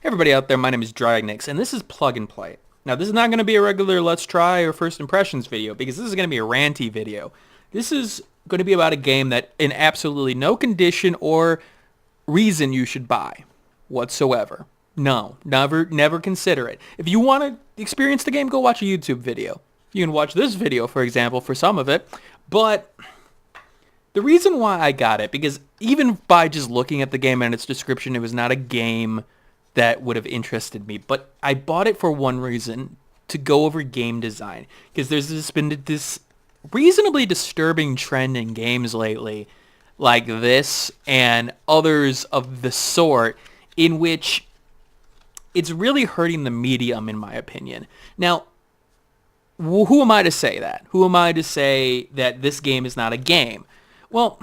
Hey everybody out there, my name is Dragnix, and this is Plug and Play. Now this is not going to be a regular Let's Try or First Impressions video, because this is going to be a ranty video. This is going to be about a game that in absolutely no condition or reason you should buy whatsoever. No, never consider it. If you want to experience the game, go watch a YouTube video. You can watch this video, for example, for some of it, but the reason why I got it, because even by just looking at the game and its description, it was not a game that would have interested me. But I bought it for one reason, to go over game design. Because there's been this reasonably disturbing trend in games lately, like this and others of the sort, in which it's really hurting the medium, in my opinion. Now, who am I to say that? Who am I to say that this game is not a game? Well,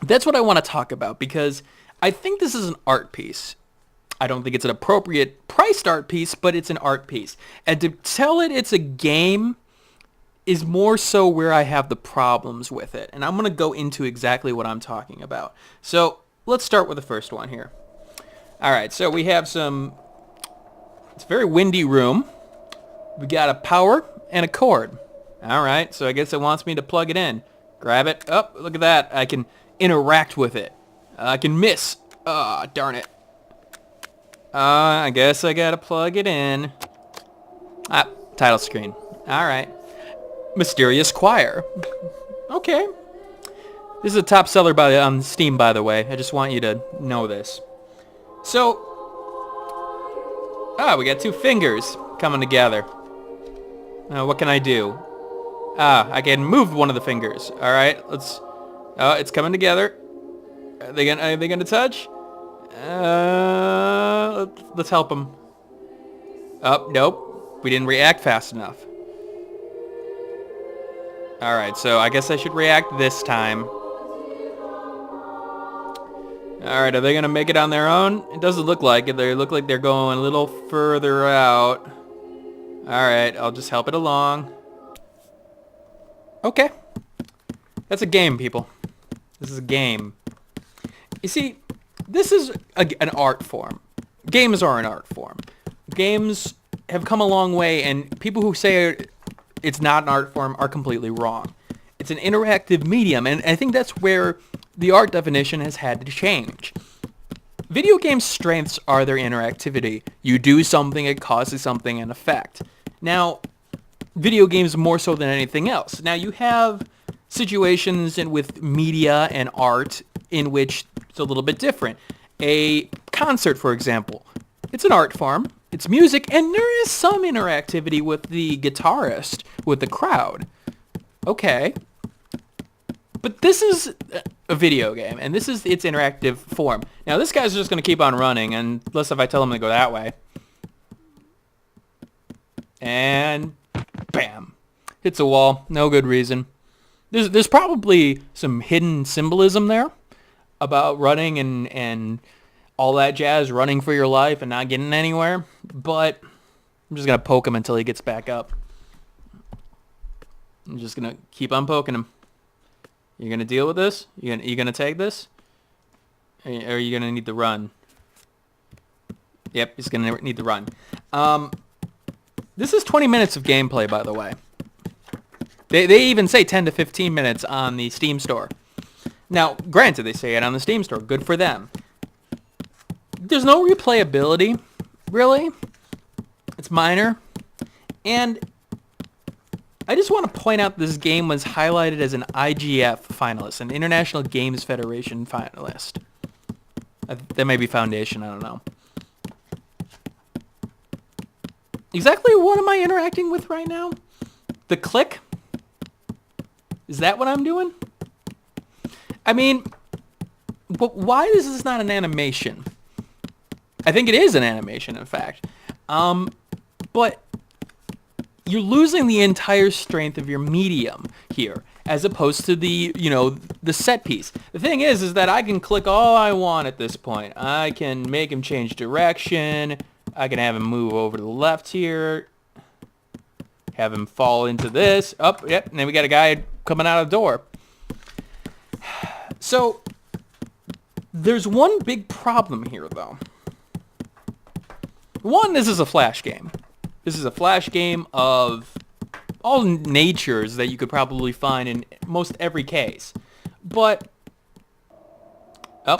that's what I want to talk about, because I think this is an art piece. I don't think it's an appropriate priced art piece, but it's an art piece. And to tell it it's a game is more so where I have the problems with it. And I'm going to go into exactly what I'm talking about. So let's start with the first one here. All right, so we have it's a very windy room. We got a power and a cord. All right, so I guess it wants me to plug it in. Grab it. Oh, look at that. I can interact with it. I can miss. Oh, darn it. I guess I gotta plug it in. Ah, title screen. Alright. Mysterious Choir. Okay. This is a top seller on Steam, by the way. I just want you to know this. So, we got two fingers coming together. What can I do? I can move one of the fingers. Alright, it's coming together. Are they gonna touch? Let's help him. Oh, nope. We didn't react fast enough. Alright, so I guess I should react this time. Alright, are they going to make it on their own? It doesn't look like it. They look like they're going a little further out. Alright, I'll just help it along. Okay. That's a game, people. This is a game. You see, this is an art form. Games are an art form. Games have come a long way, and people who say it's not an art form are completely wrong. It's an interactive medium, and I think that's where the art definition has had to change. Video games' strengths are their interactivity. You do something, it causes something, an effect. Now, video games more so than anything else. Now, you have situations with media and art in which it's a little bit different. A concert, for example. It's an art form. It's music, and there is some interactivity with the guitarist, with the crowd. Okay. But this is a video game, and this is its interactive form. Now, this guy's just going to keep on running, unless if I tell him to go that way. And bam. Hits a wall. No good reason. There's probably some hidden symbolism there about running and all that jazz, running for your life and not getting anywhere. But I'm just going to poke him until he gets back up. I'm just going to keep on poking him. You're going to deal with this? You going to take this? Or are you going to need to run? Yep, he's going to need to run. This is 20 minutes of gameplay, by the way. They even say 10 to 15 minutes on the Steam store. Now, granted, they say it on the Steam store. Good for them. There's no replayability, really. It's minor. And I just want to point out this game was highlighted as an IGF finalist, an International Games Federation finalist. That may be Foundation, I don't know. Exactly what am I interacting with right now? The click? Is that what I'm doing? I mean, but why is this not an animation? I think it is an animation, in fact. But you're losing the entire strength of your medium here, as opposed to the set piece. The thing is that I can click all I want at this point. I can make him change direction. I can have him move over to the left here. Have him fall into this. Up, yep, and then we got a guy coming out of the door. So, there's one big problem here, though. One, this is a Flash game. This is a Flash game of all natures that you could probably find in most every case. But, oh,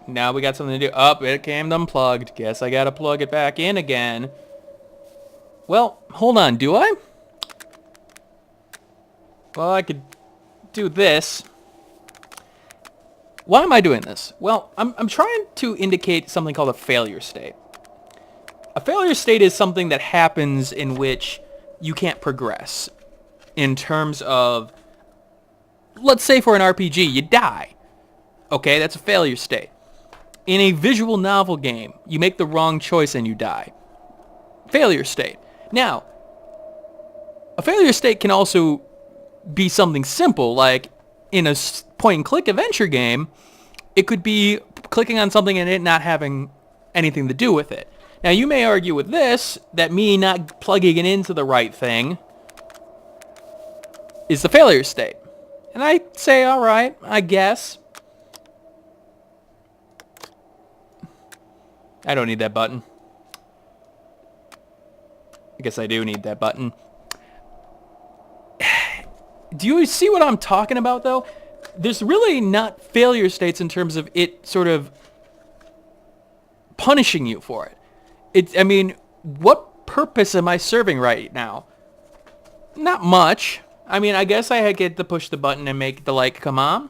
now we got something to do. Oh, it came unplugged. Guess I gotta plug it back in again. Well, hold on, do I? Well, I could do this. Why am I doing this? Well, I'm trying to indicate something called a failure state. A failure state is something that happens in which you can't progress. In terms of, let's say for an RPG, you die. Okay, that's a failure state. In a visual novel game, you make the wrong choice and you die. Failure state. Now, a failure state can also be something simple, like in a point-and-click adventure game, it could be clicking on something and it not having anything to do with it. Now, you may argue with this that me not plugging it into the right thing is the failure state. And I say, all right, I guess. I don't need that button. I guess I do need that button. Do you see what I'm talking about, though? There's really not failure states in terms of it sort of punishing you for it. I mean, what purpose am I serving right now? Not much. I mean, I guess I get to push the button and make the light come on.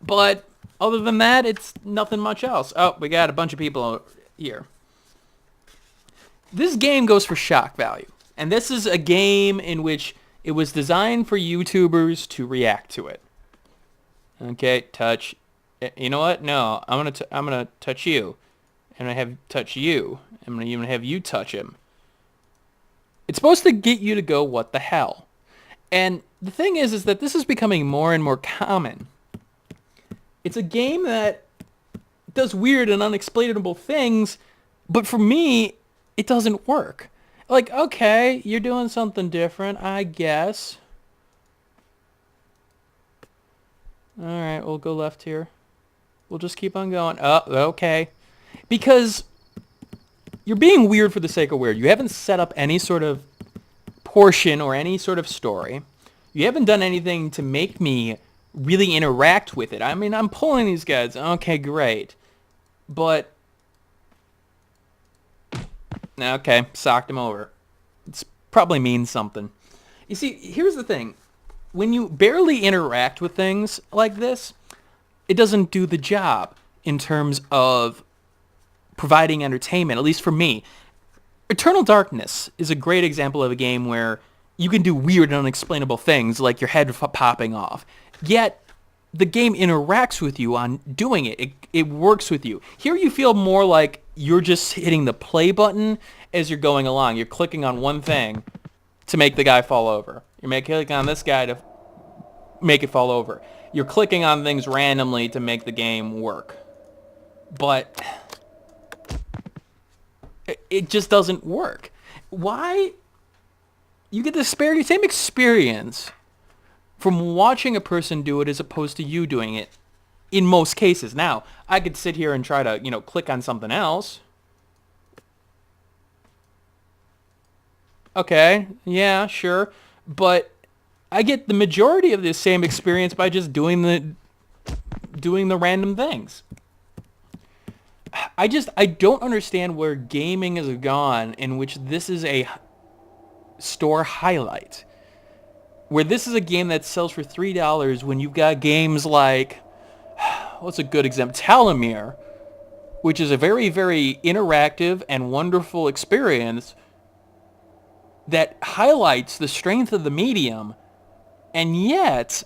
But other than that, it's nothing much else. Oh, we got a bunch of people here. This game goes for shock value. And this is a game in which it was designed for YouTubers to react to it. Okay, touch. You know what? No, I'm gonna touch you, and I have touch you. I'm gonna even have you touch him. It's supposed to get you to go, what the hell? And the thing is that this is becoming more and more common. It's a game that does weird and unexplainable things, but for me, it doesn't work. Like, okay, you're doing something different, I guess. Alright, we'll go left here. We'll just keep on going. Oh, okay. Because you're being weird for the sake of weird. You haven't set up any sort of portion or any sort of story. You haven't done anything to make me really interact with it. I mean, I'm pulling these guys. Okay, great. But okay, socked him over. It probably means something. You see, here's the thing. When you barely interact with things like this, it doesn't do the job in terms of providing entertainment, at least for me. Eternal Darkness is a great example of a game where you can do weird and unexplainable things like your head popping off. Yet, the game interacts with you on doing it. It works with you. Here you feel more like you're just hitting the play button as you're going along. You're clicking on one thing to make the guy fall over. You're clicking on this guy to make it fall over. You're clicking on things randomly to make the game work. But it just doesn't work. Why? You get the same experience from watching a person do it as opposed to you doing it in most cases. Now, I could sit here and try to, click on something else. Okay, yeah, sure. But I get the majority of the same experience by just doing the random things. I don't understand where gaming has gone in which this is a store highlight. Where this is a game that sells for $3 when you've got games like, what's a good example? Talamir, which is a very, very interactive and wonderful experience that highlights the strength of the medium and yet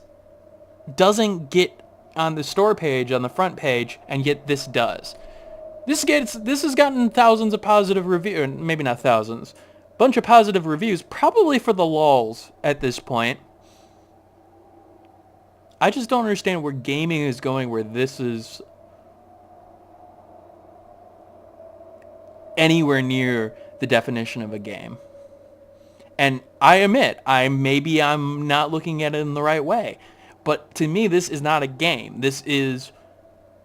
doesn't get on the store page, on the front page, and yet this does. This has gotten thousands of positive reviews, maybe not thousands, bunch of positive reviews, probably for the lulz at this point. I just don't understand where gaming is going, where this is anywhere near the definition of a game. And I admit, I'm not looking at it in the right way. But to me, this is not a game. This is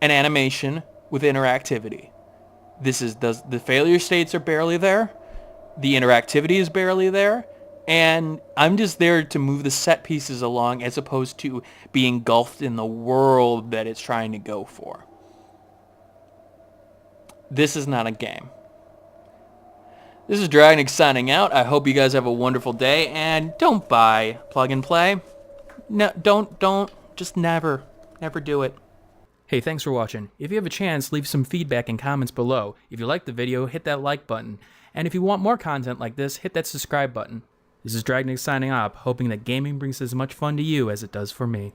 an animation with interactivity. The failure states are barely there. The interactivity is barely there. And I'm just there to move the set pieces along as opposed to be engulfed in the world that it's trying to go for. This is not a game. This is Dragnix signing out. I hope you guys have a wonderful day, and don't buy Plug and Play. No, don't, just never do it. Hey, thanks for watching. If you have a chance, leave some feedback and comments below. If you liked the video, hit that like button. And if you want more content like this, hit that subscribe button. This is Dragnix signing off, hoping that gaming brings as much fun to you as it does for me.